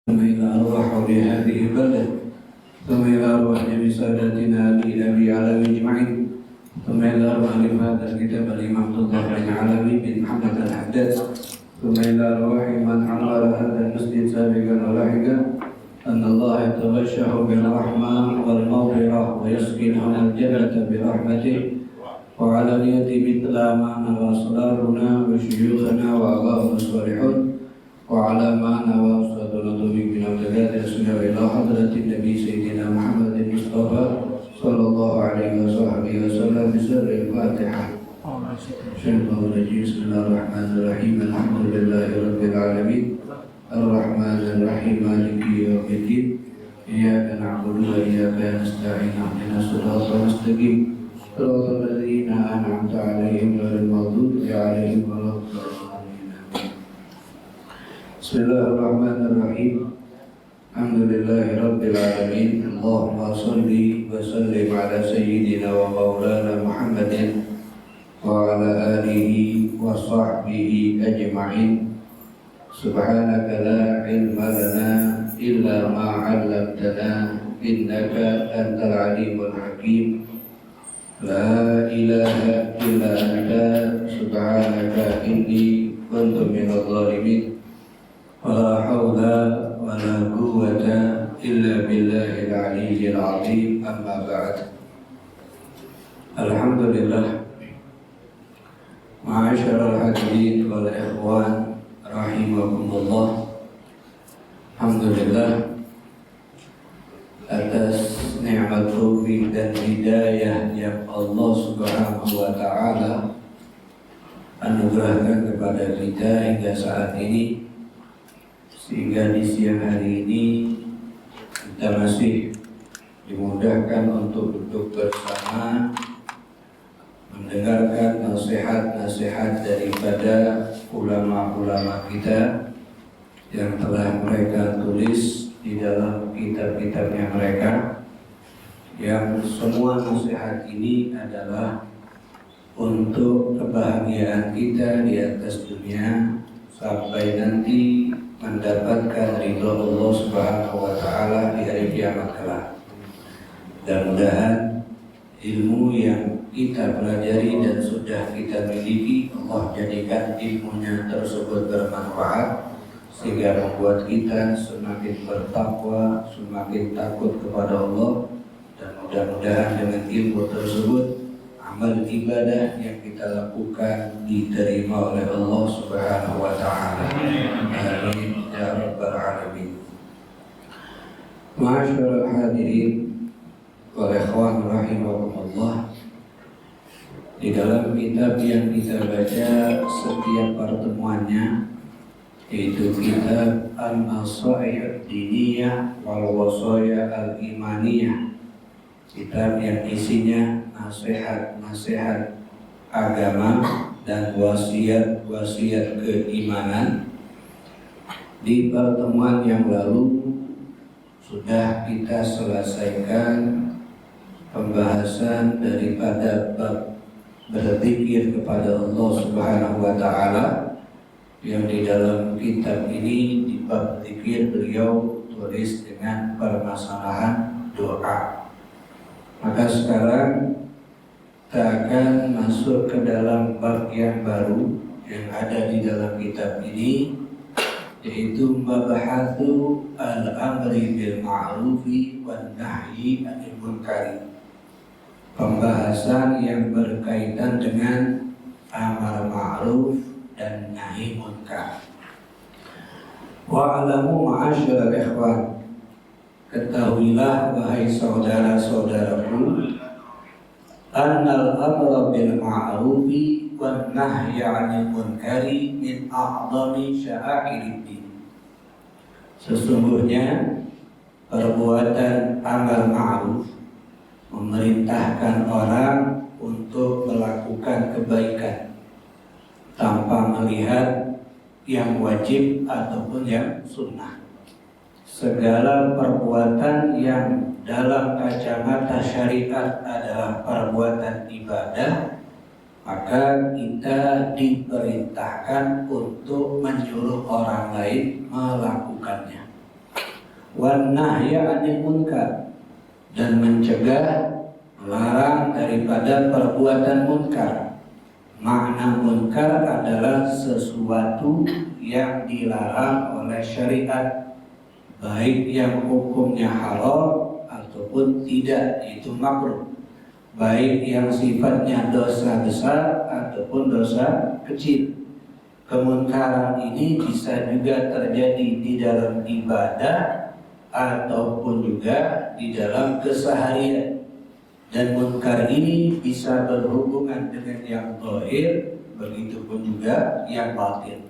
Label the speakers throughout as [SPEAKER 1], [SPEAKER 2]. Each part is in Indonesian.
[SPEAKER 1] ثم إلى أرواح هذه البلدة، ثم إلى أرواح جميع سادتنا أبي علوي أجمعين، ثم إلى أرواح هذا الكتاب الإمام عبد الله بن علوي بن محمد الحداد، ثم إلى أرواح من عمر هذا المسجد سابقا ولاحقا، أن الله يتغشه بالرحمة والمغفرة ويسكنهم الجنة برحمته وعلانية مثل ما نوى أسرارنا وشيوخنا وآباؤنا الصالحون وعلى ما نوى أستاذنا توفيق بن عبد الله رسول إلى حضرة النبي سيدنا محمد المصطفى صلى الله عليه وصحبه وسلم بسر الفاتحة. بسم الله الرحمن الرحيم. الحمد لله رب العالمين الرحمن الرحيم مالك يوم الدين إياك نعبد وإياك نستعين اهدنا الصراط المستقيم صراط الذين أنعمت عليهم غير المغضوب عليهم ولا الضالين. بسم الله الرحمن الرحيم. الحمد لله رب العالمين. اللهم صل وسلم على سيدنا ومولانا محمد وعلى آله وصحبه أجمعين. سبحانك لا علم لنا إلا ما علمتنا إنك أنت العليم الحكيم. لا إله إلا أنت سبحانك إني كنت من الظالمين. ولا حول ولا قوة إلا بالله العلي العظيم. أما بعد. الحمد لله. معاشر الحاضرين والإخوان rahimakumullah. Alhamdulillah atas nikmat taufik dan hidayah yang Allah Subhanahu wa taala anugerahkan kepada kita hingga saat ini, sehingga di siang hari ini kita masih dimudahkan untuk duduk bersama mendengarkan nasihat-nasihat daripada ulama-ulama kita yang telah mereka tulis di dalam kitab-kitabnya mereka, yang semua nasihat ini adalah untuk kebahagiaan kita di atas dunia sampai nanti mendapatkan ridho Allah Subhanahu wa taala di hari kiamat kelak. Mudah-mudahan ilmu yang kita pelajari dan sudah kita miliki, Allah jadikan ilmunya tersebut bermanfaat sehingga membuat kita semakin bertakwa, semakin takut kepada Allah, dan mudah-mudahan dengan ilmu tersebut amal ibadah yang kita lakukan diterima oleh Allah Subhanahu wa taala. Amin ya rabbal alamin. Ma'asyiral hadirin wal ikhwan rahimakumullah. Di dalam kitab yang kita baca setiap pertemuannya, yaitu kitab An-Nasaih Ad-Diniyah wal Wasaya Al-Imaniyah, kitab yang isinya nasihat-nasihat agama dan wasiat-wasiat keimanan. Di pertemuan yang lalu sudah kita selesaikan pembahasan daripada bab berzikir kepada Allah Subhanahu wa taala, yang di dalam kitab ini di bab zikir beliau tulis dengan permasalahan doa. Maka sekarang kita akan masuk ke dalam bab yang baru yang ada di dalam kitab ini, yaitu mabahatsu al-amri bil ma'rufi wan nahyi 'anil munkari. Pembahasan yang berkaitan dengan amar ma'ruf dan nahi munkar. Wa'alamu ma'asyiral ikhwan, ketahuilah wahai saudara-saudaraku, annal amra bil ma'rufi wan nahyi 'anil munkari min a'zami sya'airiddin. Sesungguhnya perbuatan amar ma'ruf, memerintahkan orang untuk melakukan kebaikan tanpa melihat yang wajib ataupun yang sunnah. Segala perbuatan yang dalam kacamata syariat adalah perbuatan ibadah, maka kita diperintahkan untuk menyuruh orang lain melakukannya. wan nahya 'anil munkar, dan mencegah, melarang daripada perbuatan munkar. Makna munkar adalah sesuatu yang dilarang oleh syariat, baik yang hukumnya halal ataupun tidak, itu makruh, baik yang sifatnya dosa besar ataupun dosa kecil. Kemunkaran ini bisa juga terjadi di dalam ibadah ataupun juga di dalam keseharian. Dan munkar ini bisa berhubungan dengan yang zahir, begitupun juga yang batin.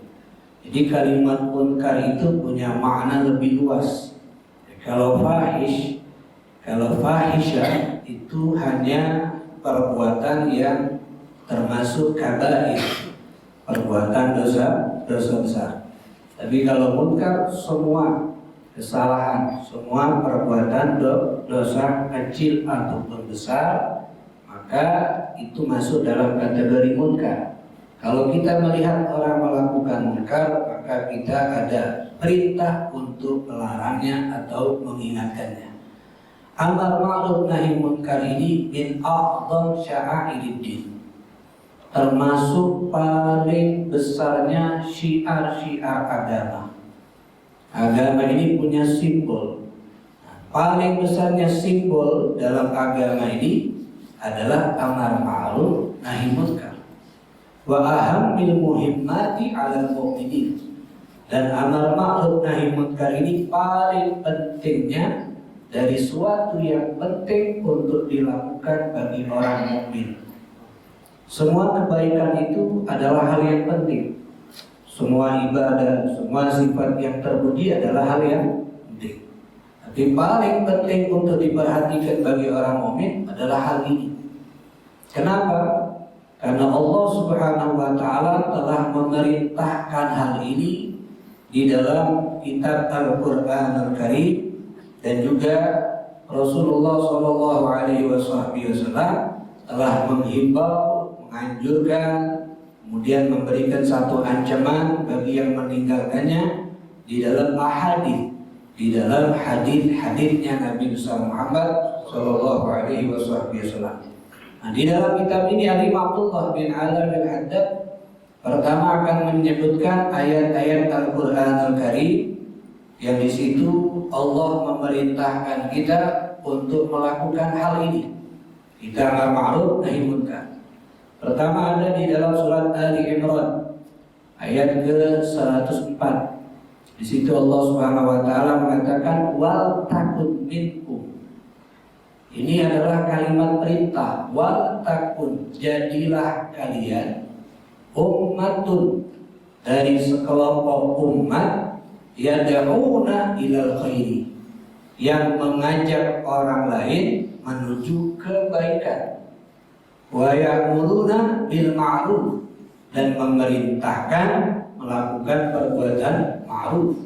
[SPEAKER 1] Jadi kalimat munkar itu punya makna lebih luas. Kalau fahisyah itu hanya perbuatan yang termasuk kabair, perbuatan dosa besar. Tapi kalau munkar semua kesalahan, semua perbuatan dosa kecil ataupun besar, maka itu masuk dalam kategori munkar. Kalau kita melihat orang melakukan munkar, maka kita ada perintah untuk melarangnya atau mengingatkannya. Amar ma'ruf nahi munkar ini min a'dham sya'airiddin, termasuk paling besarnya syiar-syiar agama. Agama ini punya simbol. Paling besarnya simbol dalam agama ini adalah amar ma'ruf nahi munkar. Wa ahammil muhimmati 'alal mu'minin. Dan amar ma'ruf nahi munkar ini paling pentingnya dari suatu yang penting untuk dilakukan bagi orang mukmin. Semua kebaikan itu adalah hal yang penting. Semua ibadah, semua sifat yang terpuji adalah hal yang penting. Tapi paling penting untuk diperhatikan bagi orang mukmin adalah hal ini. Kenapa? Karena Allah Subhanahu wa taala telah memerintahkan hal ini di dalam kitab Al-Qur'an Al-Karim, dan juga Rasulullah Shallallahu Alaihi Wasallam telah menghimbau, menganjurkan, kemudian memberikan satu ancaman bagi yang meninggalkannya di dalam ahadits, di dalam hadis-hadisnya Nabi besar Muhammad Shallallahu Alaihi Wasallam. Nah, di dalam kitab ini Al-Imam Abdullah bin Ala al-Haddad pertama akan menyebutkan ayat-ayat Al-Qur'an Al-Karim yang di situ Allah memerintahkan kita untuk melakukan hal ini. Kita amar ma'ruf nahi munkar. Pertama ada di dalam surat Ali Imran ayat ke-104. Di situ Allah Subhanahu wa taala mengatakan wal takun minkum. Ini adalah kalimat perintah. Wal takun, jadilah kalian ummatun, dari sekelompok umat, yad'una ilal khairi, yang mengajak orang lain menuju kebaikan, wa ya'muruna bil ma'ruf, dan memerintahkan melakukan perbuatan ma'ruf,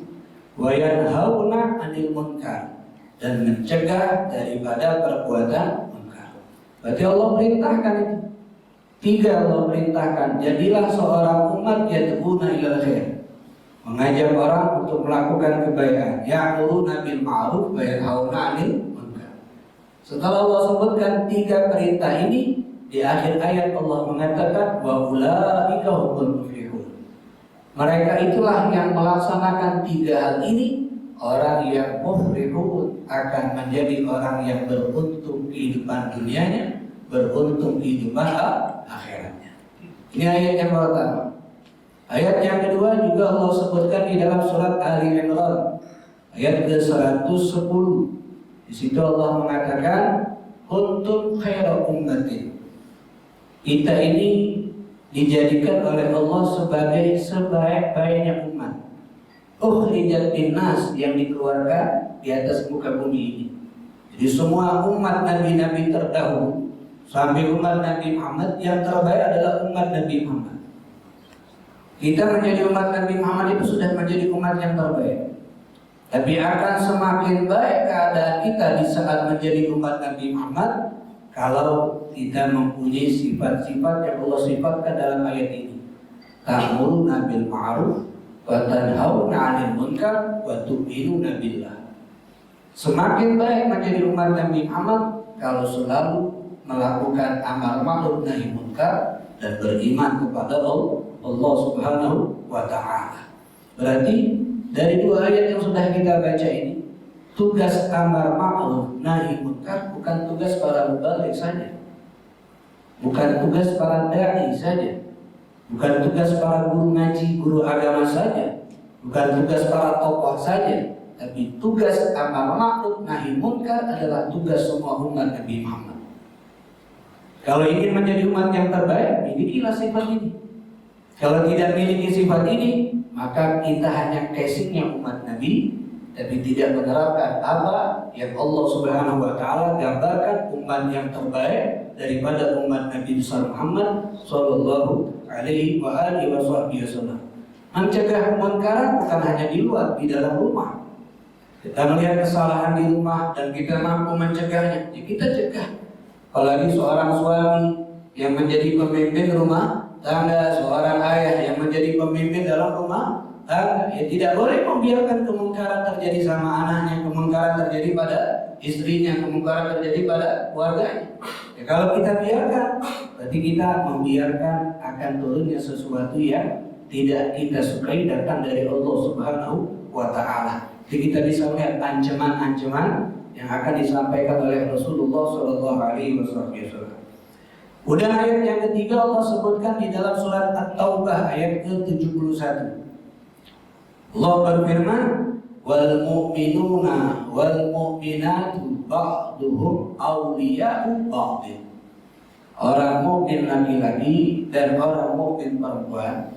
[SPEAKER 1] wa yanhauna 'anil munkar, dan mencegah daripada perbuatan munkar. Berarti Allah perintahkan itu. Tiga Allah perintahkan, jadilah seorang umat yad'una ilal khair, mengajak orang untuk melakukan kebaikan, ya'muruna bil ma'ruf wa yanhauna 'anil munkar. Setelah Allah sebutkan tiga perintah ini, di akhir ayat Allah mengatakan wa ulaika humul muflihun. Mereka itulah yang melaksanakan tiga hal ini, orang yang muflihun, akan menjadi orang yang beruntung kehidupan dunianya, beruntung kehidupan akhiratnya. Ini ayat yang pertama. Ayat yang kedua juga Allah sebutkan di dalam surat Ali Imran ayat ke-110. Di situ Allah mengatakan kuntum khaira ummatin. Kita ini dijadikan oleh Allah sebagai sebaik-baiknya umat. Ukhrijat linnas, yang dikeluarkan di atas muka bumi ini. Jadi semua umat nabi-nabi terdahulu sampai umat Nabi Muhammad, yang terbaik adalah umat Nabi Muhammad. Kita menjadi umat Nabi Muhammad itu sudah menjadi umat yang terbaik. Tapi akan semakin baik keadaan kita di saat menjadi umat Nabi Muhammad kalau kita mempunyai sifat-sifat yang Allah sifatkan dalam ayat ini. Ta'muruna bil ma'ruf wa tanhauna 'anil munkar wa tu'minuna billah. Semakin baik menjadi umat Nabi Muhammad kalau selalu melakukan amar ma'ruf nahi munkar dan beriman kepada Allah Subhanahu wa Ta'ala. Berarti dari dua ayat yang sudah kita baca ini, tugas amar ma'ruf nahi munkar bukan tugas para mubaligh saja, bukan tugas para dai saja, bukan tugas para guru ngaji, guru agama saja, bukan tugas para tokoh saja, tapi tugas amar ma'ruf nahi munkar adalah tugas semua umat Nabi Muhammad. Kalau ingin menjadi umat yang terbaik, milikilah sifat ini. Kalau tidak memiliki sifat ini, maka kita hanya casingnya umat Nabi, tapi tidak menerapkan apa yang Allah Subhanahu wa Ta'ala gambarkan umat yang terbaik daripada umat Nabi besar Muhammad Sallallahu Alaihi Wasallam. Mencegah kemunkaran bukan hanya di luar, di dalam rumah. Kita melihat kesalahan di rumah dan kita mampu mencegahnya, ya kita cegah. Apalagi seorang suami yang menjadi pemimpin rumah tangga, seorang ayah yang menjadi pemimpin dalam rumah tangga, ya tidak boleh membiarkan kemungkaran terjadi sama anaknya, kemungkaran terjadi pada istrinya, kemungkaran terjadi pada keluarganya. Ya, kalau kita biarkan, berarti kita membiarkan akan turunnya sesuatu yang tidak kita sukai datang dari Allah Subhanahu wa Ta'ala. Jadi kita bisa melihat ancaman-ancaman yang akan disampaikan oleh Rasulullah Shallallahu Alaihi Wasallam. Kemudian ayat yang ketiga Allah sebutkan di dalam surat At-Taubah ayat ke-71. Allah berfirman, wal mu'minuna wal mu'minatu ba'duhum awliya'u ba'd. Orang mukmin laki-laki dan orang mukmin perempuan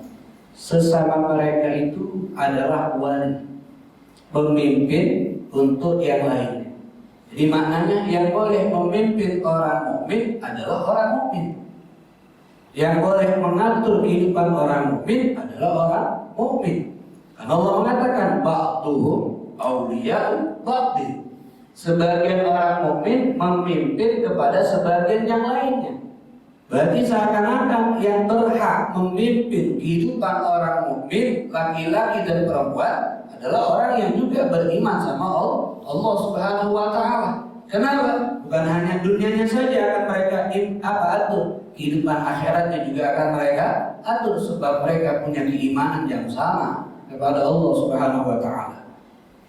[SPEAKER 1] sesama mereka itu adalah wali, pemimpin untuk yang lain. Jadi maknanya yang boleh memimpin orang mukmin adalah orang mukmin. Yang boleh mengatur kehidupan orang mukmin adalah orang mukmin. Karena Allah mengatakan ba'duhum awliya'u ba'd. Sebagian orang mukmin memimpin kepada sebagian yang lainnya. Berarti seakan-akan yang berhak memimpin kehidupan orang mukmin, laki-laki dan perempuan, adalah orang yang juga beriman sama Allah Subhanahu wa Ta'ala. Kenapa? Bukan hanya dunianya saja akan mereka atur, kehidupan akhiratnya juga akan mereka atur, sebab mereka punya keimanan yang sama kepada Allah Subhanahu wa Ta'ala.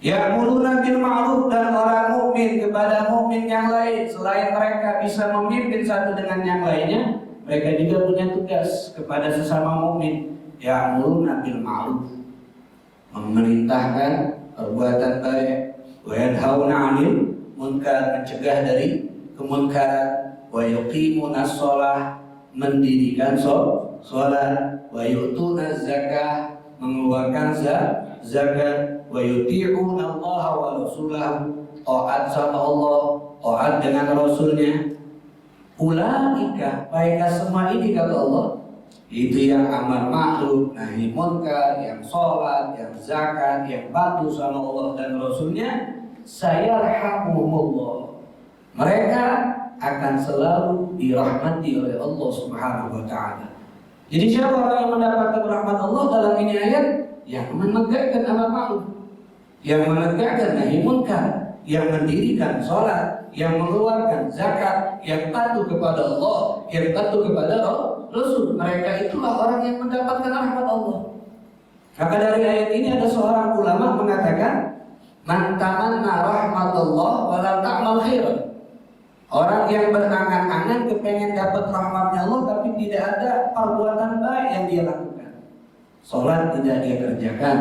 [SPEAKER 1] Ya'muruna bil ma'ruf, dan orang mukmin kepada mukmin yang lain, selain mereka bisa memimpin satu dengan yang lainnya, mereka juga punya tugas kepada sesama mukmin. Ya'muruna bil ma'ruf, memerintahkan perbuatan baik, wa yanhauna 'anil munkar, mencegah dari kemunkaran, wa yuqimuna shalah, mendirikan salat, wa yu'tuna zakah, mengeluarkan zakat, wa yuti'una Allah wa rasulahu, taat sama Allah, taat dengan Rasulnya. Ulaika, mereka semua ini kata Allah, itu yang amar ma'ruf nahi munkar, yang sholat, yang zakat, yang patuh sama Allah dan Rasulnya, sayarhamuhumullah, mereka akan selalu dirahmati oleh Allah Subhanahu wa Ta'ala. Jadi siapa orang yang mendapatkan rahmat Allah dalam ini ayat? Yang menegakkan amar ma'ruf, yang menegakkan nahi munkar, yang mendirikan sholat, yang mengeluarkan zakat, yang patuh kepada Allah, yang patuh kepada Rasul. Mereka itulah orang yang mendapatkan rahmat Allah. Maka dari ayat ini ada seorang ulama mengatakan, man tamanna rahmatullah wa lam ta'mal khairan. Orang yang berangan-angan kepengen dapat rahmatnya Allah tapi tidak ada perbuatan baik yang dia lakukan. Sholat tidak dia kerjakan,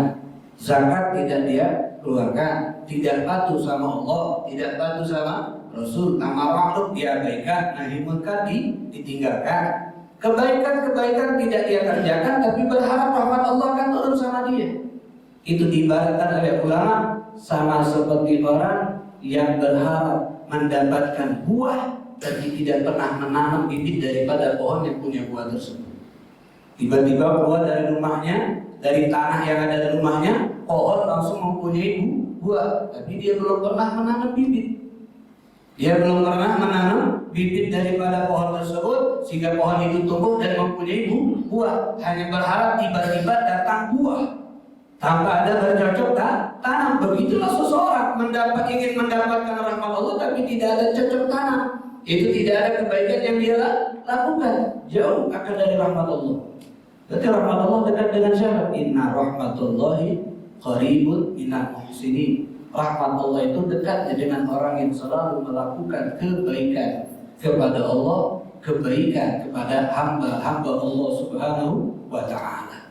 [SPEAKER 1] zakat tidak dia keluarkan, tidak patuh sama Allah, tidak patuh sama Rasul, amar ma'ruf diabaikan, nahi munkar ditinggalkan. Kebaikan-kebaikan tidak dia kerjakan, tapi berharap rahmat Allah akan turun sama dia. Itu diibaratkan oleh ulama sama seperti orang yang berharap mendapatkan buah, tapi tidak pernah menanam bibit daripada pohon yang punya buah tersebut. Tiba-tiba keluar dari rumahnya, dari tanah yang ada di rumahnya, pohon langsung mempunyai buah, tapi dia belum pernah menanam bibit. Dia belum pernah menanam bibit daripada pohon tersebut sehingga pohon itu tumbuh dan mempunyai buah. Hanya berharap tiba-tiba datang buah tanpa ada bercocok tanam. Begitulah seseorang ingin mendapatkan rahmat Allah tapi tidak ada cocok tanam. Itu tidak ada kebaikan yang dia lakukan. Jauh akan dari rahmat Allah. Berarti rahmat Allah dekat dengan siapa? Inna rahmatullahi qaribun minal muhsinin. Rahmat Allah itu dekat dengan orang yang selalu melakukan kebaikan kepada Allah, kebaikan kepada hamba-hamba Allah Subhanahu wa ta'ala.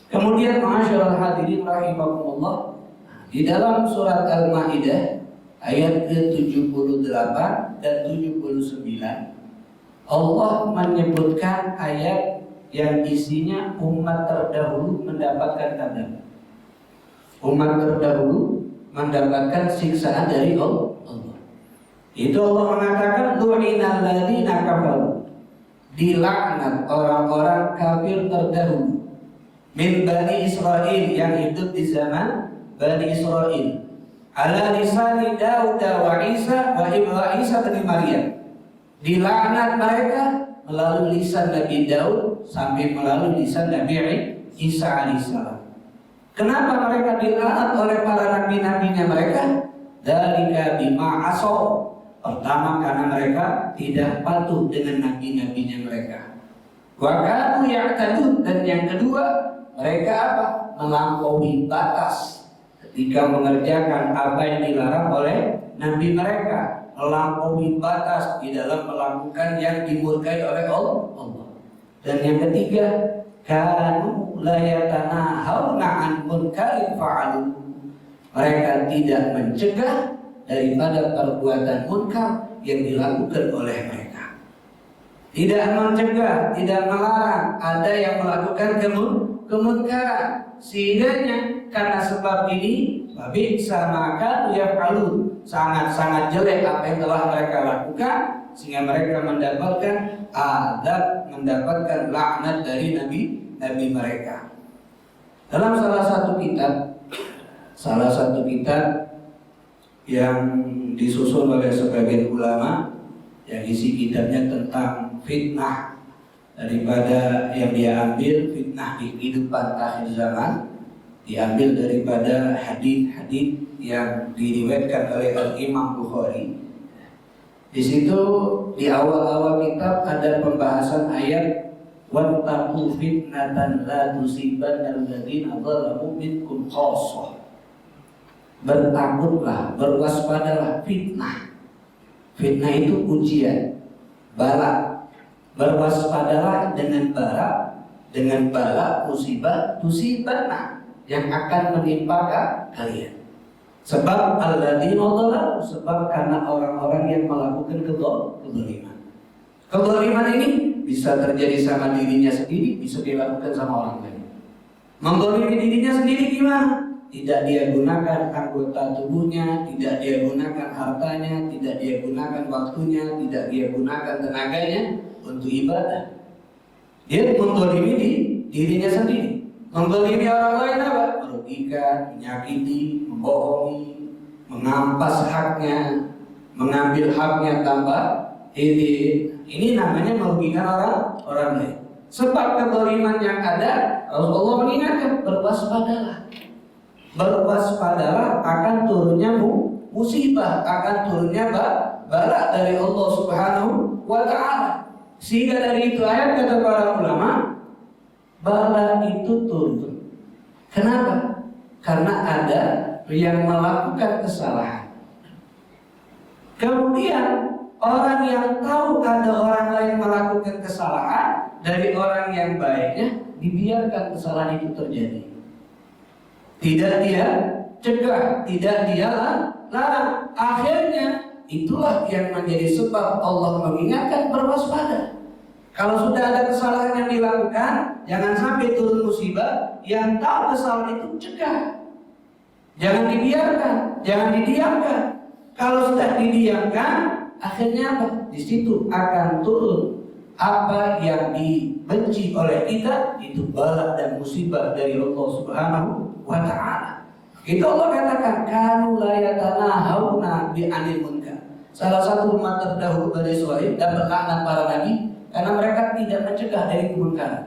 [SPEAKER 1] Kemudian ma'asyiral hadirin rahimakumullah, di dalam surat Al-Maidah ayat ke-78 dan 79 Allah menyebutkan ayat yang isinya umat terdahulu mendapatkan adab. Umat terdahulu mendapatkan siksaan dari Allah. Itu Allah mengatakan lu'inal ladzina kafaru, dilaknat orang-orang kafir terdahulu min Bani Israel yang hidup di zaman Bani Israel ala lisani Daud wa Isa wa Isa bin Maryam. Dilaknat mereka melalui lisan Nabi Daud sampai melalui lisan Nabi Isa alaihissalam. Kenapa mereka dilaknat oleh para nabi-nabinya mereka? Dzalika bima asaw. Pertama karena mereka tidak patuh dengan nabi-nabinya mereka. Wa kanu ya'tadun, dan yang kedua mereka apa? Melampaui batas ketika mengerjakan apa yang dilarang oleh nabi mereka. Melampaui batas di dalam melakukan yang dimurkai oleh Allah. Dan yang ketiga, kanu la yatanahawna 'an munkarin fa'alu. Mereka tidak mencegah daripada perbuatan munkar yang dilakukan oleh mereka. Tidak mencegah, tidak melarang ada yang melakukan kemunkaran. Sehingga karena sebab ini babi sama kanu yaf'alun, sangat-sangat jelek apa yang telah mereka lakukan, sehingga mereka mendapatkan azab, mendapatkan laknat dari nabi mereka. Dalam salah satu kitab yang disusun oleh sebagian ulama, yang isi kitabnya tentang fitnah, daripada yang dia ambil fitnah di kehidupan akhir zaman, diambil daripada hadis-hadis yang diriwayatkan oleh Imam Bukhari. Di situ di awal-awal kitab ada pembahasan ayat wattaqu fitnatan la tusibanna alladziina zalamu minkum khassah. Bertakutlah, berwaspadalah fitnah. Fitnah itu ujian, bala. Berwaspadalah dengan bala musibah yang akan menimpa kalian. Sebab alladzina zalamu, sebab karena orang-orang yang melakukan kezaliman. Kezaliman ini bisa terjadi sama dirinya sendiri, bisa dilakukan sama orang lain. Menzalimi dirinya sendiri gimana? Tidak dia gunakan anggota tubuhnya, tidak dia gunakan hartanya, tidak dia gunakan waktunya, tidak dia gunakan tenaganya untuk ibadah. Dia menzalimi dirinya sendiri. Menzalimi orang lain apa? Merugikan, menyakiti, membohongi, mengampas haknya, mengambil haknya tanpa izin. Ini namanya merugikan orang lain. Sebab kezaliman yang ada, Rasulullah mengingatkan, berwaspadalah akan turunnya musibah, akan turunnya bala dari Allah Subhanahu wa ta'ala. Sehingga dari itu ayat kata para ulama, bala itu turun. Kenapa? Karena ada yang melakukan kesalahan. Kemudian orang yang tahu ada orang lain melakukan kesalahan dari orang yang baiknya, dibiarkan kesalahan itu terjadi. Tidak dia cegah, tidak dia larang. Akhirnya itulah yang menjadi sebab Allah mengingatkan berwaspada. Kalau sudah ada kesalahan yang dilakukan, jangan sampai turun musibah. Yang tahu kesalahan itu cegah. Jangan dibiarkan, jangan didiamkan. Kalau sudah didiamkan, akhirnya apa? Di situ akan turun apa yang dibenci oleh kita, itu bala dan musibah dari Allah Subhanahu wa ta'ala. Itu Allah katakan kanu la yatanahawna bi 'anil munkar. Salah satu umat terdahulu Bani Israil dapat laknat para nabi karena mereka tidak mencegah dari kemunkaran.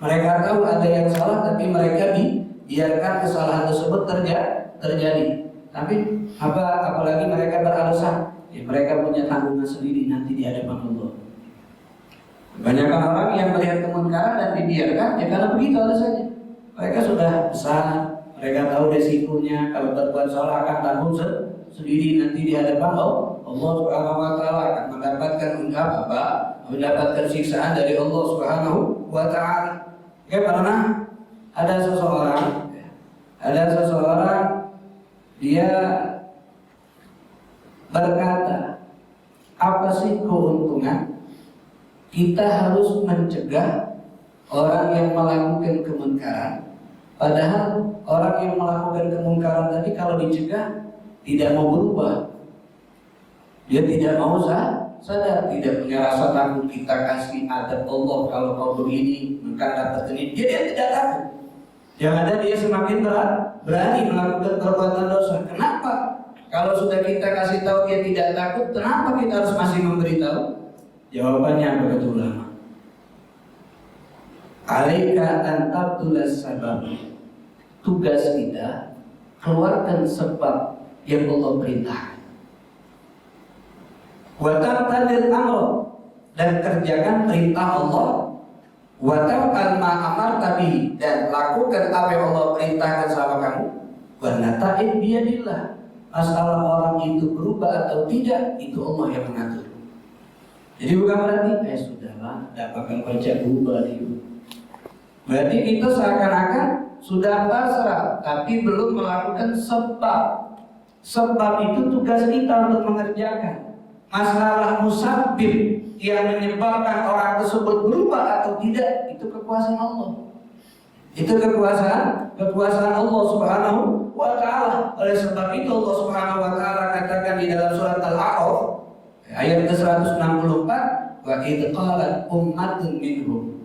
[SPEAKER 1] Mereka tahu ada yang salah tapi mereka biarkan kesalahan tersebut terjadi. Tapi apalagi mereka beralasan, ya mereka punya tanggungan sendiri nanti di hadapan Allah. Kebanyakan orang yang melihat kemunkaran dan dibiarkan, ya karena begitu alasannya. Mereka sudah besar, mereka tahu resikonya, kalau berbuat salah akan tanggung sendiri nanti di hadapan Allah Subhanahu wa taala, akan mendapatkan siksaan dari Allah Subhanahu wa taala. Ya, pernah ada seseorang dia berkata, apa sih keuntungan kita harus mencegah orang yang melakukan kemunkaran, padahal orang yang melakukan kemungkaran tadi kalau dicegah tidak mau berubah, dia tidak mau sadar, tidak punya rasa takut. Kita kasih adab Allah, kalau kau begini maka dapat ini, dia tidak takut. Yang ada dia semakin berani melakukan perbuatan dosa. Kenapa? Kalau sudah kita kasih tahu dia tidak takut, kenapa kita harus masih memberitahu? Jawabannya begitu lama. Alaika an tabtulas sabab. Tugas kita keluarkan sebab yang Allah perintahkan. Wa ta'tadil amr, dan kerjakan perintah Allah. Wa ta'al ma amarta bihi, dan lakukan apa yang Allah perintahkan sama kamu. Wa nata'id biyadillah. Masalah orang itu berubah atau tidak, itu Allah yang mengatur. Jadi bukan berarti sudahlah, tidak bakal baca berubah itu. Berarti kita seakan-akan sudah pasrah, tapi belum melakukan sebab. Sebab itu tugas kita untuk mengerjakan. Masalah musabbib yang menyebabkan orang tersebut berubah atau tidak, itu kekuasaan Allah. Itu kekuasaan Allah Subhanahu wa ta'ala. Oleh sebab itu Allah Subhanahu wa ta'ala katakan di dalam surat Al-A'raf ayat ke-164, wa idh qalat ummatun minhum,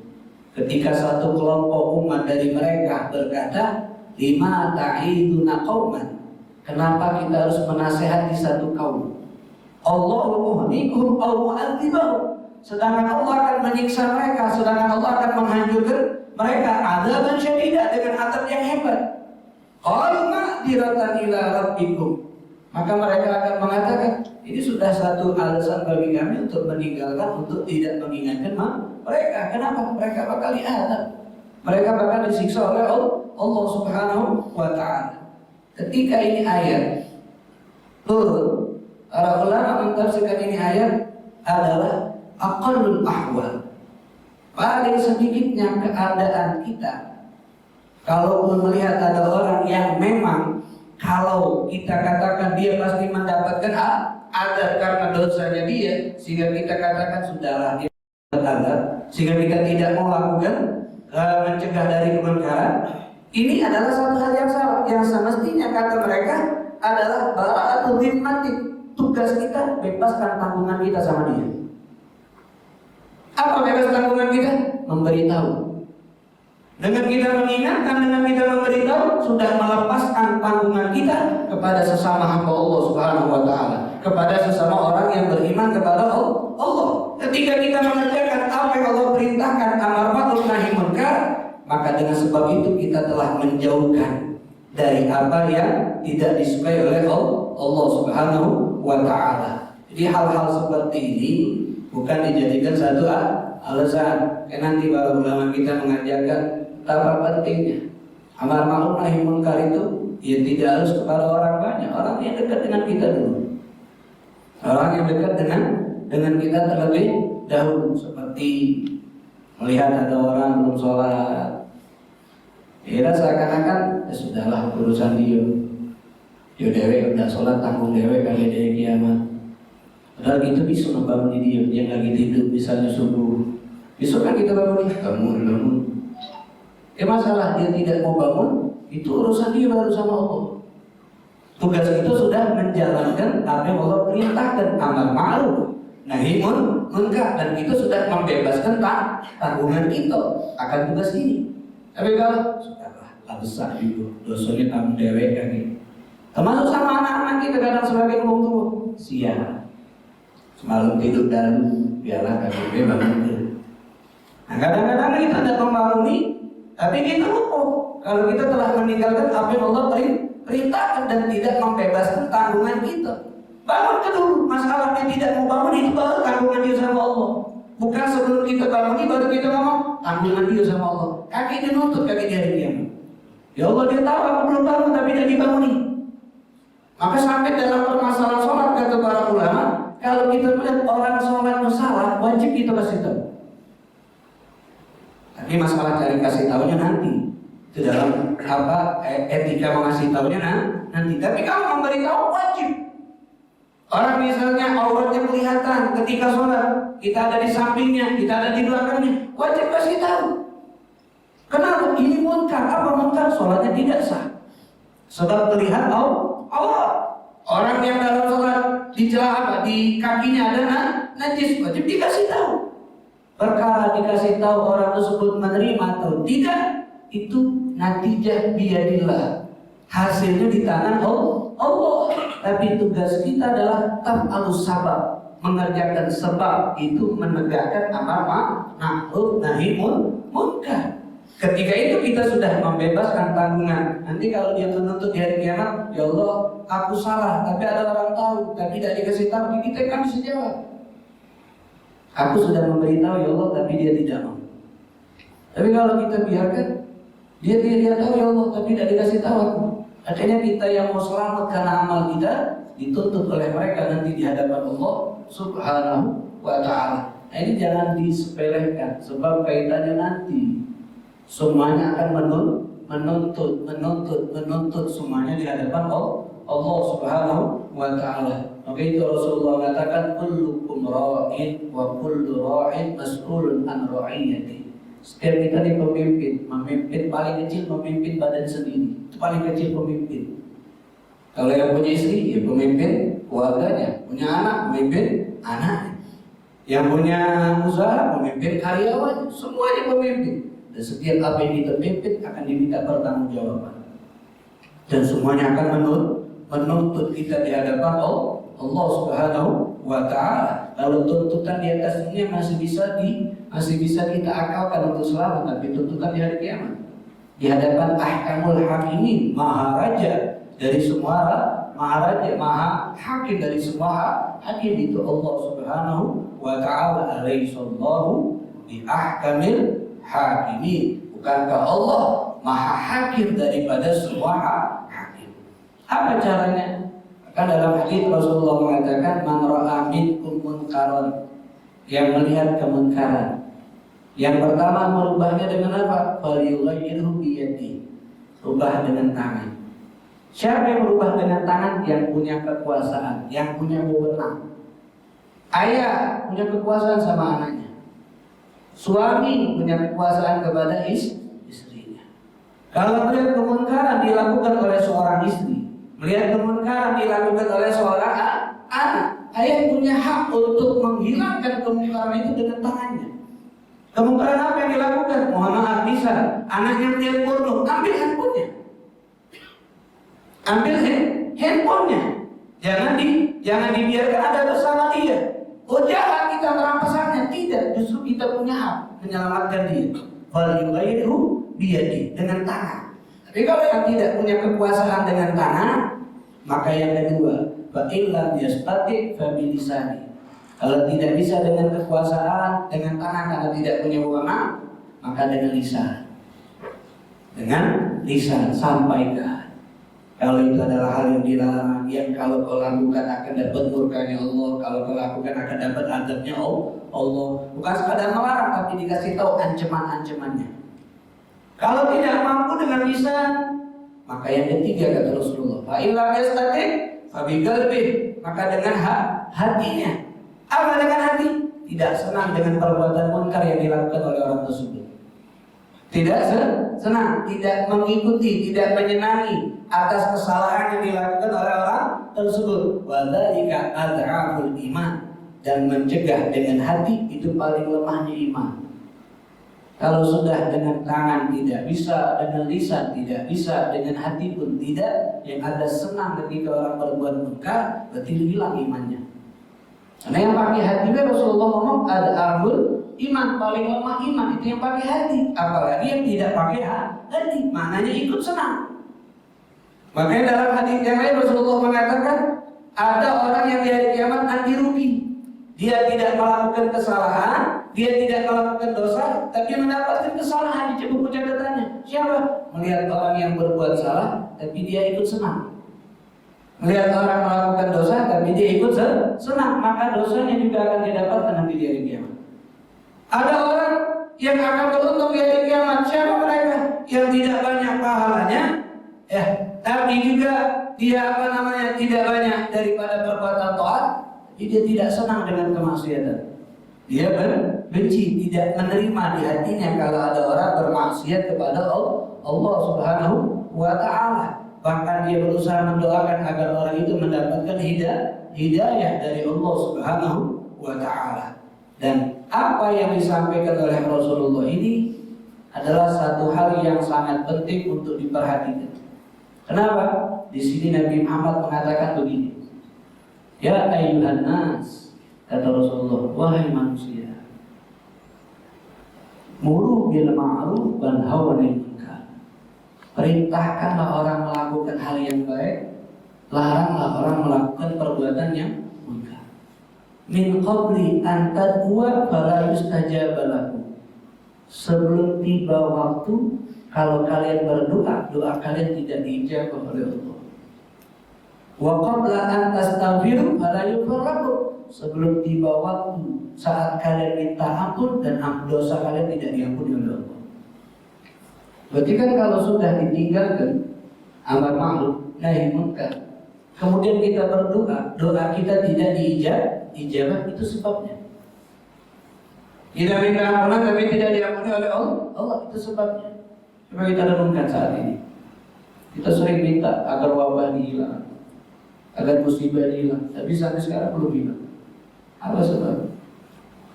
[SPEAKER 1] ketika satu kelompok umat dari mereka berkata, lima ta'iduna qauman, kenapa kita harus menasihati satu kaum? Allahu muhlikuhum aw mu'adzibahum, sedangkan Allah akan menyiksa mereka, sedangkan Allah akan menghancurkan mereka adzaban syadidah, dengan azab yang hebat. Qalu ma'dziratan ila rabbikum, maka mereka akan mengatakan, ini sudah satu alasan bagi kami untuk meninggalkan, untuk tidak mengingatkan mereka. Kenapa? Mereka bakal diazab, mereka bakal disiksa oleh Allah Subhanahu wa ta'ala. Ketika ini ayat turun, para ulama mentafsirkan ini ayat adalah aqallul ahwal, paling sedikitnya keadaan kita. Kalaupun melihat ada orang yang memang kalau kita katakan dia pasti mendapatkan azab karena dosanya dia, sehingga kita katakan sudahlah dia azab, sehingga kita tidak mau lakukan mencegah dari kemungkaran. Ini adalah satu hal yang salah. Yang semestinya kata mereka adalah bara'atul zimmati, tugas kita bebaskan tanggungan kita sama dia. Apa bebas tanggungan kita? Memberitahu. Dengan kita mengingatkan, dengan kita memberitahu, sudah melepaskan tanggungan kita kepada sesama hamba Allah Subhanahu wa ta'ala, kepada sesama orang yang beriman kepada Allah. Ketika kita mengerjakan apa yang Allah perintahkan, amar ma'ruf nahi munkar, maka dengan sebab itu kita telah menjauhkan dari apa yang tidak disukai oleh Allah Subhanahu wa ta'ala. Jadi hal-hal seperti ini bukan dijadikan satu alasan. Nanti para ulama kita mengajarkan betapa pentingnya amar ma'ruf nahi munkar itu ya tidak harus kepada orang banyak, orang yang dekat dengan kita dulu, orang yang dekat dengan kita terlebih dahulu. Seperti melihat ada orang belum sholat, kira seakan-akan sudahlah urusan dia, yo dewe udah sholat, tanggung dewe kali dia kiamat. Padahal gitu bisa membangun dia yang lagi tidur, misalnya subuh. Besok kan kita bangun, bangun. Masalah dia tidak mau bangun, itu urusan dia baru sama Allah. Tugas itu sudah menjalankan apa yang Allah perintahkan, amar ma'ruf nahi munkar, dan itu sudah membebaskan tanggungan kita akan tugas ini. Tapi kalau sudahlah besar itu dosanya tanggung dewek kan gitu. Termasuk sama anak-anak kita kadang sebagai orang tua, siap semalam tidur dalam, biarlah kami bangun dulu. Nah kadang-kadang kita tidak membangun, tapi kita lupa kalau kita telah meninggalkan apa yang Allah perintahkan dan tidak membebaskan tanggungan kita. Bangun dulu, masalahnya tidak mau bangun itu baru tanggungan dia sama Allah. Bukan sebelum kita bangun ini baru kita ngomong tanggungan dia sama Allah. Kaki dia nuntut kaki dia hari kiamat. Ya Allah dia tahu aku belum bangun tapi dia dibangunin. Maka sampai dalam permasalahan sholat kata para ulama, kalau kita melihat orang sholat salah, wajib kita kasih tahu. Tapi masalah cari kasih tahunya nanti. Itu dalam etika mengasih tahunya nanti. Tapi kalau memberitahu wajib. Orang misalnya auratnya kelihatan ketika sholat, kita ada di sampingnya, kita ada di belakangnya, wajib kasih tahu. Kenapa? Ini munkar. Apa munkar? Sholatnya tidak sah. Sebab terlihat aurat. Orang yang dalam sholat di celah di kakinya ada najis, wajib dikasih tahu. Perkara dikasih tahu orang tersebut menerima atau tidak, itu natijah biyadillah. Hasilnya di tangan Allah. Tapi tugas kita adalah taf'alus sabab, mengerjakan sebab itu menegakkan amar ma'ruf nahi munkar. Ketika itu kita sudah membebaskan tanggungan. Nanti kalau dia menuntut di hari kiamat, ya Allah, aku salah, tapi ada orang tahu, tapi tidak dikasih tahu, kita kan bisa jawab. Aku sudah memberitahu ya Allah, tapi dia tidak mau. Tapi kalau kita biarkan, dia tahu ya Allah, tapi tidak dikasih tahu aku. Akhirnya kita yang mau selamat karena amal kita dituntut oleh mereka nanti di hadapan Allah Subhanahu wa Ta'ala. Nah, ini jangan disepelekan, sebab kaitannya nanti. Semuanya akan menuntut semuanya di hadapan Allah Subhanahu wa Ta'ala. Maka itu Rasulullah mengatakan kullukum ra'in wa kullu ra'in mas'ulun an ra'iyati. Setiap kita ini memimpin paling kecil memimpin badan sendiri. Itu paling kecil pemimpin. Kalau yang punya istri, ya pemimpin keluarganya. Punya anak, pemimpin anaknya. Yang punya usaha, pemimpin karyawan. Semuanya pemimpin. Dan setiap apa yang kita pimpin akan diminta pertanggungjawaban. Dan semuanya akan menuntut kita di hadapan Allah Subhanahu wa Ta'ala. Kalau tuntutan di atas dunia masih bisa kita akalkan untuk selamat, tapi tuntutan di hari kiamat di hadapan ahkamul hakimin, maha raja dari semua maharaja, maha hakim dari semua hakim itu Allah Subhanahu wa Ta'ala. Alaihissallahu bi ahkamil hakimin. Bukankah Allah maha hakim daripada semua hakim? Apa caranya? Kan dalam hadis Rasulullah mengatakan man ra'a minkum munkaran, yang melihat kemunkaran, yang pertama merubahnya dengan apa? Falyughayyirhu biyadihi, rubah dengan tangan. Siapa yang merubah dengan tangan? Yang punya kekuasaan, yang punya wewenang. Ayah punya kekuasaan sama anaknya. Suami punya kekuasaan kepada istrinya. Kalau melihat kemunkaran dilakukan oleh seorang istri, melihat kemunkaran dilakukan oleh seorang anak, ayah punya hak untuk menghilangkan kemungkaran itu dengan tangannya. Kemungkaran apa yang dilakukan? Mohon maaf, bisa anaknya melihat porno, ambil handphonenya. Ambil handphonenya. Jangan dibiarkan ada bersama dia. Oh jahat kita merampasannya. Tidak, justru kita punya hak menyelamatkan dia. Falyughayyirhu biyadihi, dengan tangan. Tapi kalau yang tidak punya kekuasaan dengan tangan, maka yang kedua, fa illam yastati' fa bilisani. Kalau tidak bisa dengan kekuasaan, dengan tangan karena tidak punya wewenang, maka dengan lisan. Dengan lisan sampaikan. Kalau itu adalah hal yang dilarang, yang kalau kau lakukan akan dapat murkanya Allah, kalau kau lakukan akan dapat azabnya Allah. Bukan sekadar melarang, tapi dikasih tahu ancaman-ancamannya. Kalau tidak mampu dengan lisan, maka yang ketiga kata Rasulullah, fa illam yastati' fa biqalbihi, maka dengan hatinya. Apa dengan hati? Tidak senang dengan perbuatan munkar yang dilakukan oleh orang tersebut. Tidak senang, tidak mengikuti, tidak menyenangi atas kesalahan yang dilakukan oleh orang tersebut. Wa dzalika ad'aful iman, dan mencegah dengan hati itu paling lemahnya iman. Kalau sudah dengan tangan tidak bisa, dengan lisan tidak bisa, dengan hati pun tidak, yang ada senang ketika orang berbuat munkar, berarti hilang imannya. Karena yang pakai hati, Rasulullah ngomong ada arbul iman, paling lemah iman itu yang pakai hati. Apalagi yang tidak pakai hati, maknanya ikut senang. Makanya dalam hadis yang lain Rasulullah mengatakan ada orang yang di hari kiamat anti rugi. Dia tidak melakukan kesalahan, dia tidak melakukan dosa, tapi mendapatkan kesalahan di buku catatannya. Siapa? Melihat orang yang berbuat salah, tapi dia ikut senang. Melihat orang melakukan dosa, tapi dia ikut senang, maka dosanya juga akan didapatkan nanti di hari kiamat. Ada orang yang akan beruntung di hari kiamat. Siapa mereka? Yang tidak banyak pahalanya, tapi juga dia tidak banyak daripada perbuatan taat. Dia tidak senang dengan kemaksiatan. Dia benci, tidak menerima di hatinya kalau ada orang bermaksiat kepada Allah Subhanahu wa Ta'ala. Bahkan dia berusaha mendoakan agar orang itu mendapatkan hidayah dari Allah Subhanahu wa Ta'ala. Dan apa yang disampaikan oleh Rasulullah ini adalah satu hal yang sangat penting untuk diperhatikan. Kenapa? Di sini Nabi Muhammad mengatakan begini. Ya ayyuhan nas, kata Rasulullah, wahai manusia, muru bil ma'ruf wa nahu 'anil munkar. Perintahkanlah orang melakukan hal yang baik, laranglah orang melakukan perbuatan yang munkar. Min qabli an tad'u fala yustajaba lakum. Sebelum tiba waktu, kalau kalian berdoa, doa kalian tidak diijabah oleh Allah. Wa qabla an tastaghfiru fala yughfar lakum. Sebelum tiba waktu saat kalian minta ampun dan dosa kalian tidak diampuni oleh Allah. Berarti kan kalau sudah ditinggalkan amar ma'ruf nahi munkar, kemudian kita berdoa, doa kita tidak diijabah, itu sebabnya. Kita minta ampunan tapi tidak diampuni oleh Allah, itu sebabnya. Coba kita renungkan saat ini. Kita sering minta agar wabah hilang, agar musibah hilang, tapi sampai sekarang belum hilang. Apa sebab?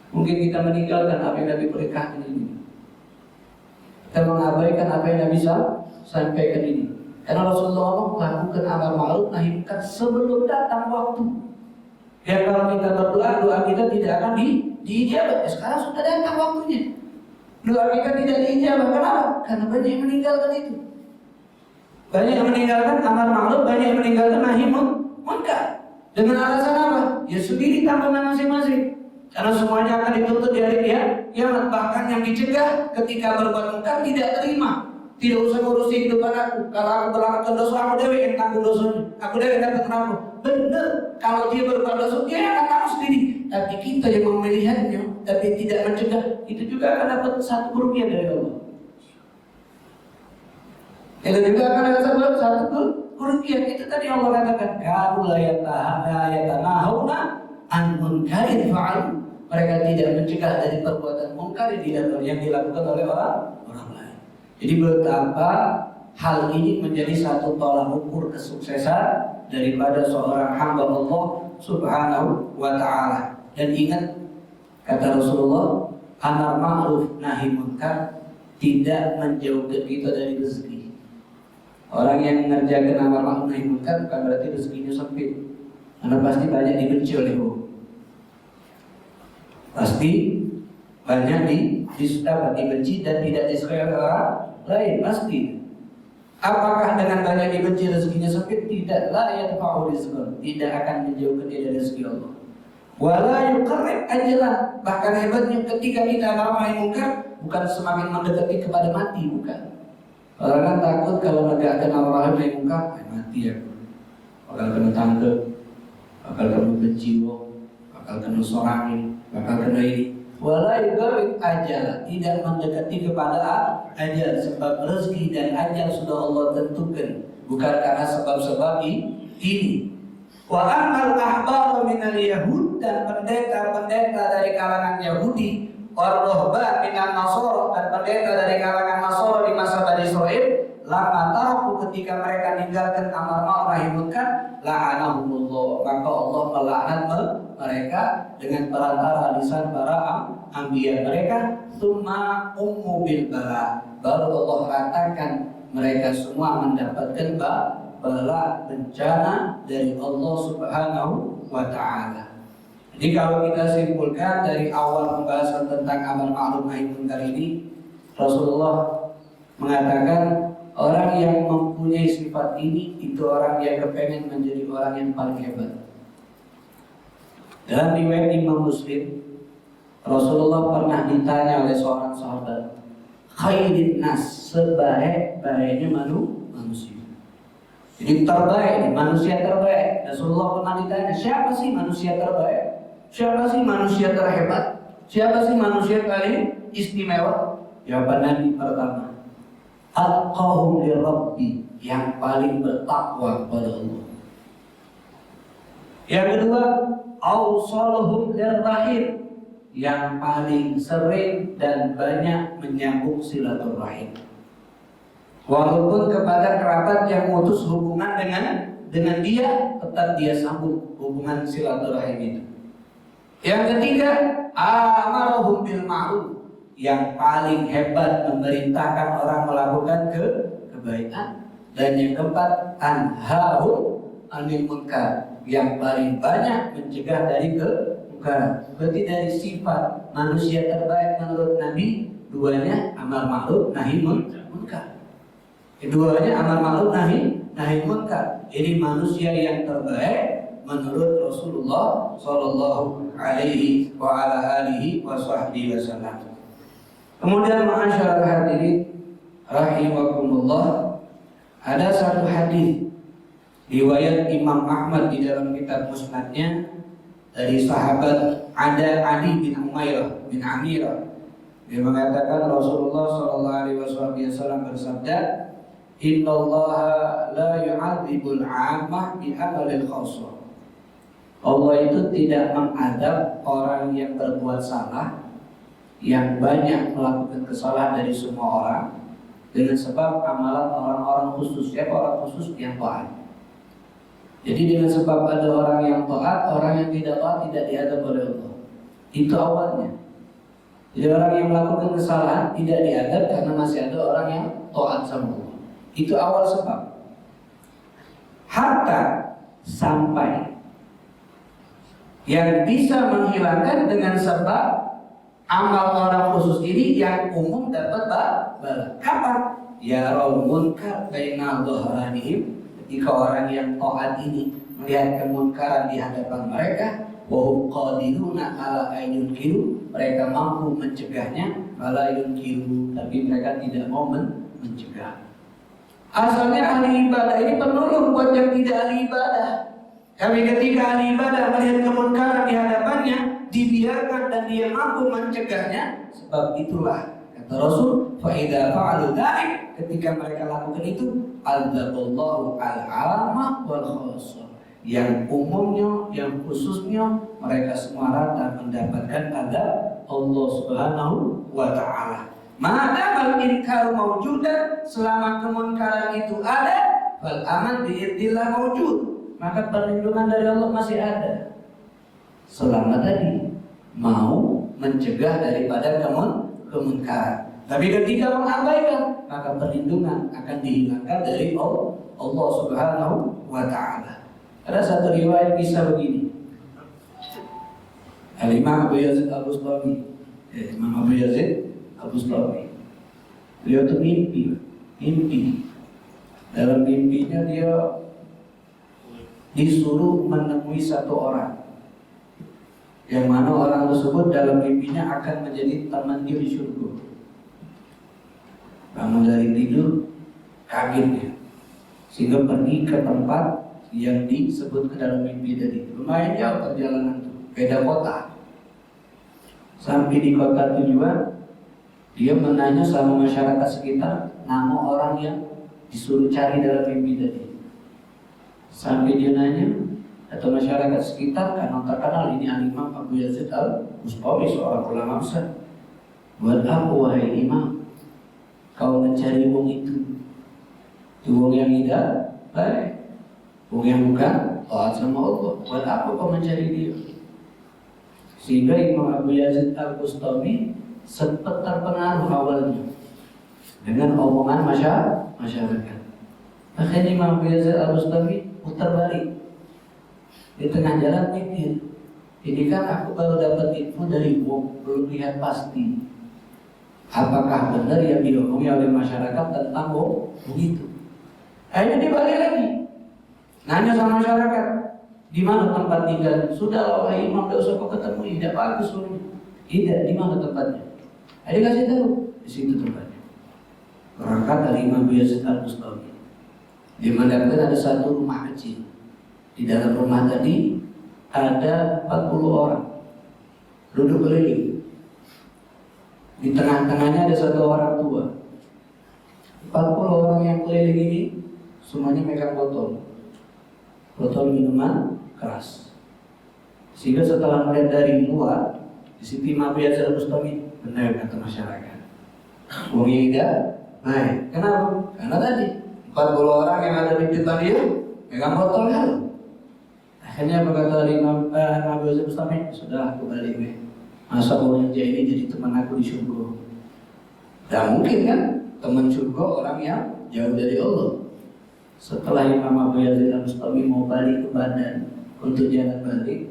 [SPEAKER 1] Mungkin kita meninggalkan apa yang Nabi perintahkan ini. Kita mengabaikan apa yang Nabi sampaikan ini. Karena Rasulullah melakukan amar ma'ruf nahi munkar sebelum datang waktu. Ya kalau kita berdoa, doa kita tidak akan diijabah. Sekarang sudah datang waktunya. Doa kita tidak diijabah. Kenapa? Karena banyak yang meninggalkan itu. Banyak yang meninggalkan amar ma'ruf, banyak yang meninggalkan nahi munkar. Dengan alasan apa? Ya sendiri tanggungan masing-masing. Karena semuanya akan dituntut di hari kiamat. Bahkan yang dicegah ketika berbuat munkar tidak terima. Tidak usah ngurusi kehidupan aku. Kalau aku melakukan dosa, aku dewe yang tanggung dosanya. Aku dewe yang dapat neraka. Benar. Kalau dia berbuat dosa, dia akan tanggung sendiri. Tapi kita yang memilihannya, tapi tidak mencegah, itu juga akan dapat satu kerugian dari Allah. Itu juga akan dapat satu kerugian. Itu tadi Allah katakan, kamu la yatanahuna an munkarin fa'alu. Mereka tidak mencegah dari perbuatan munkar yang dilakukan oleh orang lain. Jadi betapa hal ini menjadi satu tolak ukur kesuksesan daripada seorang hamba Allah Subhanahu wa Ta'ala. Dan ingat kata Rasulullah, amar ma'ruf nahi munkar tidak menjauhkan kita dari rezeki. Orang yang mengerjakan amar ma'ruf nahi munkar bukan berarti rezekinya sempit, karena pasti banyak dibenci oleh Allah. Pasti banyak dibenci dan tidak disukai oleh orang lain, pasti. Apakah dengan banyak dibenci rezekinya sempit? Tidak, la yadfa'u rizqan, tidak akan menjauhkan dia dari rezeki Allah. Wala yuqarrib ajalan. Bahkan hebatnya ketika kita amar nahi munkar bukan semakin mendekati kepada mati, bukan. Orang kan takut kalau menegakkan amar nahi munkar, mati ya. Bakal kena tangkap, bakal kena benci, bakal kena sorangi, bakal kena ini. Wala yuqarrib ajalan, tidak mendekati kepada ajal, sebab rezeki dan ajal sudah Allah tentukan, bukan karena sebab-sebab ini. Wa amal ahbar minal yahud, dan pendeta-pendeta dari kalangan Yahudi, war-ruhban minan Nasara, dan pendeta dari kalangan Nasara di masa Bani Israil, lama taraku, ketika mereka meninggalkan amar ma'ruf nahi munkar, la'anahumullah, maka Allah melaknat mereka dengan perantara lisan para anbiya mereka. Tsumma ummu bil bala, baru Allah ratakan mereka semua mendapatkan bala bencana dari Allah Subhanahu wa Ta'ala. Jadi kalau kita simpulkan dari awal pembahasan tentang amar ma'ruf nahi munkar ini, Rasulullah mengatakan orang yang mempunyai sifat ini itu orang yang kepengen menjadi orang yang paling hebat. Dalam riwayat Imam Muslim, Rasulullah pernah ditanya oleh seorang sahabat, khairin nas, sebaik-baiknya manusia. Jadi terbaik, manusia terbaik. Rasulullah pernah ditanya, siapa sih manusia terbaik? Siapa sih manusia terhebat? Siapa sih manusia paling istimewa? Jawaban Nabi pertama, atqahum lirabbi, yang paling bertakwa kepada Allah. Yang kedua, awsaluhum lirrahim, yang paling sering dan banyak menyambung silaturahim. Walaupun kepada kerabat yang memutus hubungan dengan dia, tetap dia sambung hubungan silaturahim itu. Yang ketiga, amarahum bil ma'ruf, yang paling hebat memerintahkan orang melakukan kebaikan. Dan yang keempat, anhahum anil munkar, yang paling banyak mencegah dari kemungkaran. Berarti dari sifat manusia terbaik menurut Nabi, duanya amar ma'ruf nahi munkar. Keduanya amar ma'ruf nahi munkar. Ini manusia yang terbaik menurut Rasulullah sallallahu alaihi wa ala alihi wa sahbihi wasallam. Kemudian ma'asyiral hadirin rahimakumullah, ada satu hadis riwayat Imam Ahmad di dalam kitab Musnadnya dari sahabat Ali bin Umairah bin Amirah. Dia mengatakan Rasulullah sallallahu alaihi wasallam bersabda, innallaha la yu'adzibul 'ammah bi amalil khassah. Allah itu tidak mengadab orang yang berbuat salah, yang banyak melakukan kesalahan dari semua orang, dengan sebab amalan orang-orang khusus. Siapa orang khusus? Yang taat. Jadi dengan sebab ada orang yang taat, orang yang tidak taat tidak diadab oleh Allah. Itu awalnya. Jadi orang yang melakukan kesalahan tidak diadab karena masih ada orang yang taat sama Allah. Itu awal sebab. Hatta sampai yang bisa menghilangkan dengan sebab amal orang khusus ini yang umum dapat bala. Kapan? Ya munkar baina dhahranihim, ketika orang yang taat ini melihat kemunkaran di hadapan mereka, wa hum qadiruna ala ayyunkiru, mereka mampu mencegahnya, ala yunkiru, tapi mereka tidak mau mencegah. Asalnya ahli ibadah ini penolong buat yang tidak ahli ibadah. Tapi ketika ahli ibadah melihat kemunkaran di hadapannya, dibiarkan dan dia mampu mencegahnya. Sebab itulah kata Rasul, fa idza fa'alu dzalik, ketika mereka lakukan itu, adzallahu al-'amma wal khassah, yang umumnya, yang khususnya, mereka semua rata mendapatkan azab Allah Subhanahu wa taala. Maka inkar mawjudan, selama kemunkaran itu ada, fal aman bi'idillah mawjud, maka perlindungan dari Allah masih ada. Selama tadi mau mencegah daripada kemunkaran. Tapi ketika mengabaikan, maka perlindungan akan dihilangkan dari Allah Subhanahu wa taala. Ada satu riwayat kisah begini. Al-Imam Abu Yazid Al-Bustami, Imam Abu Yazid Al-Bustami, beliau tuh mimpi. Dalam mimpinya dia disuruh menemui satu orang, yang mana orang tersebut dalam mimpinya akan menjadi teman dia di surga. Bangun dari tidur, kaget dia, sehingga pergi ke tempat yang disebut ke dalam mimpi tadi. Lumayan jauh perjalanan itu, beda kota. Sampai di kota tujuan, dia menanya sama masyarakat sekitar nama orang yang disuruh cari dalam mimpi tadi. Sampai dia nanya, atau masyarakat sekitar karena terkenal ini Al-Imam Abu Yazid Al-Bustami, seorang ulama besar. Buat apa wahai imam kau mencari wong itu? Wong yang tidak baik, wong yang bukan taat sama Allah. Buat apa kau mencari dia? Sehingga Imam Abu Yazid Al-Bustami sempat terpengaruh awalnya dengan omongan masyarakat. Akhirnya Imam Abu Yazid Al-Bustami putar balik. Di tengah jalan mikir, ini kan aku baru dapat info dari wong, belum lihat pasti. Apakah benar yang diomongin oleh masyarakat tentang begitu? Akhirnya dia balik lagi, nanya sama masyarakat, di mana tempat tinggal? Sudah, wahai imam, tidak usah kau ketemu, tidak bagus suruhnya. Tidak, di mana tempatnya? Akhirnya kasih tahu, di situ tempatnya. Berangkat dari Imam Yazid Al-Bustami. Dia mendapatkan ada satu rumah kecil. Di dalam rumah tadi ada 40 orang duduk keliling. Di tengah-tengahnya ada satu orang tua. 40 orang yang keliling ini semuanya megang botol minuman keras. Sehingga setelah melihat dari luar, di situ Imam Yazid Al-Bustami, benar kata masyarakat, uangnya tidak naik. Kenapa? Karena tadi 40 orang yang ada di depan dia megang botol kan. Akhirnya berkata Imam Yazid Al-Bustami, sudah aku balik. Masa orang yang ini jadi teman aku di surga? Tidak mungkin kan? Teman surga orang yang jauh dari Allah. Setelah Imam Abu Yazid Al-Bustami mau balik ke badan untuk jalan balik,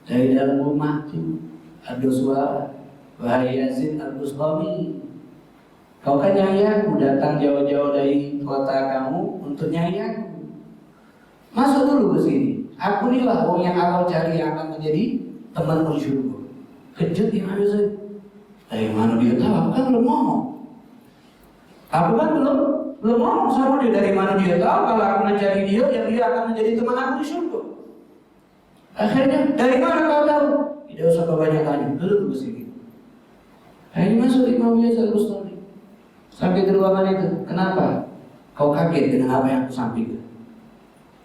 [SPEAKER 1] dari dalam rumah itu ada suara, wahai Yazid Al-Bustami, kau kan nyai aku, datang jauh-jauh dari kota kamu untuk nyai aku. Masuk dulu ke sini. Aku inilah orang yang awal cari yang akan menjadi temanmu di surga. Kejut Imam Yazid. Dari mana dia tahu? Aku kan belum ngomong. Aku kan belum ngomong sama dia. Dari mana dia tahu kalau aku mencari dia, yang dia akan menjadi teman aku di surga? Akhirnya, dari mana kau tahu? Tidak usah kau banyak tanya, duduk ke sini. Akhirnya masuk Imam Yazid Al-Bustami. Sampai di ruangan itu. Kenapa? Kau kaget dengan apa yang aku sampaikan?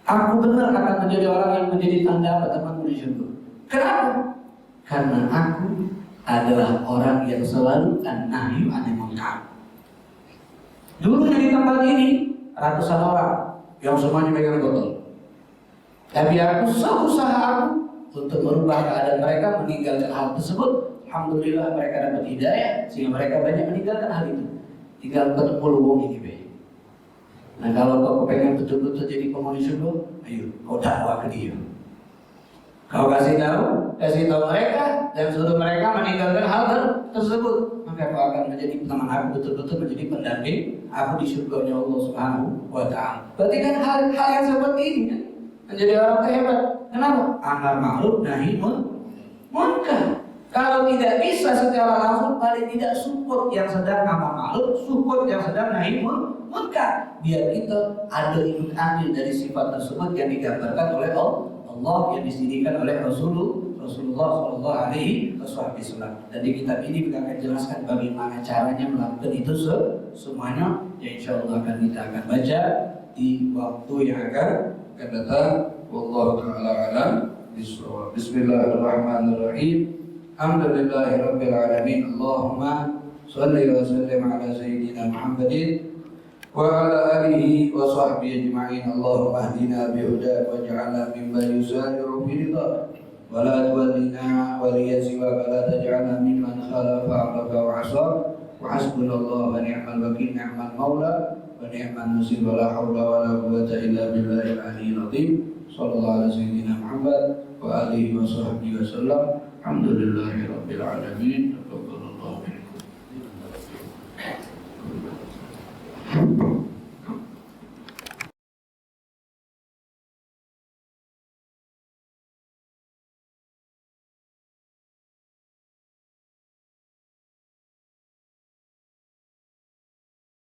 [SPEAKER 1] Aku benar akan menjadi orang yang menjadi tanda apa temanmu di surga. Kenapa? Karena aku adalah orang yang selalu an-nahyu 'anil munkar. Dulu di tempat ini ratusan orang yang semuanya megang botol. Tapi aku usaha aku untuk merubah keadaan mereka, meninggalkan hal tersebut. Alhamdulillah mereka dapat hidayah sehingga mereka banyak meninggalkan hal itu. Tinggal ketemu wong ini be. Nah kalau kau pengen betul-betul jadi penghuni surga, ayo kau dakwah ke dia. Kau kasih tahu mereka dan suruh mereka meninggalkan hal tersebut, maka kau akan menjadi teman aku, betul-betul menjadi pendamping aku di surganya Allah Subhanahu wa Ta'ala. Berarti kan hal yang seperti ini kan menjadi orang hebat. Kenapa? Amar ma'ruf nahi munkar. Kalau tidak bisa secara langsung, paling tidak support yang sedang amar ma'ruf, support yang sedang nahi munkar. Biar kita ada ikut andil dari sifat tersebut yang digambarkan oleh Allah, yang disediakan oleh Rasulullah Shallallahu Alaihi Wasallam. Dan di kitab ini kita akan jelaskan bagaimana caranya melakukan itu semuanya. Ya insya Allah kita akan baca di waktu yang akan datang. Wallahu ta'ala alam bishawab. Bismillahirrahmanirrahim. Alhamdulillahirabbil alamin. Allahumma shalli wa sallim ala sayyidina Muhammadin وعلى آله وصحبه أجمعين. اللهم اهدنا بهداك واجعلنا ممن يسارع في رضاك ولا تولنا وليا سواك ولا تجعلنا ممن خالف أمرك وعصاك وحسبنا الله ونعم الوكيل نعم المولى ونعم النصير ولا حول ولا قوة إلا بالله العلي العظيم. صلى الله على سيدنا محمد وآله وصحبه وسلم. الحمد لله رب العالمين.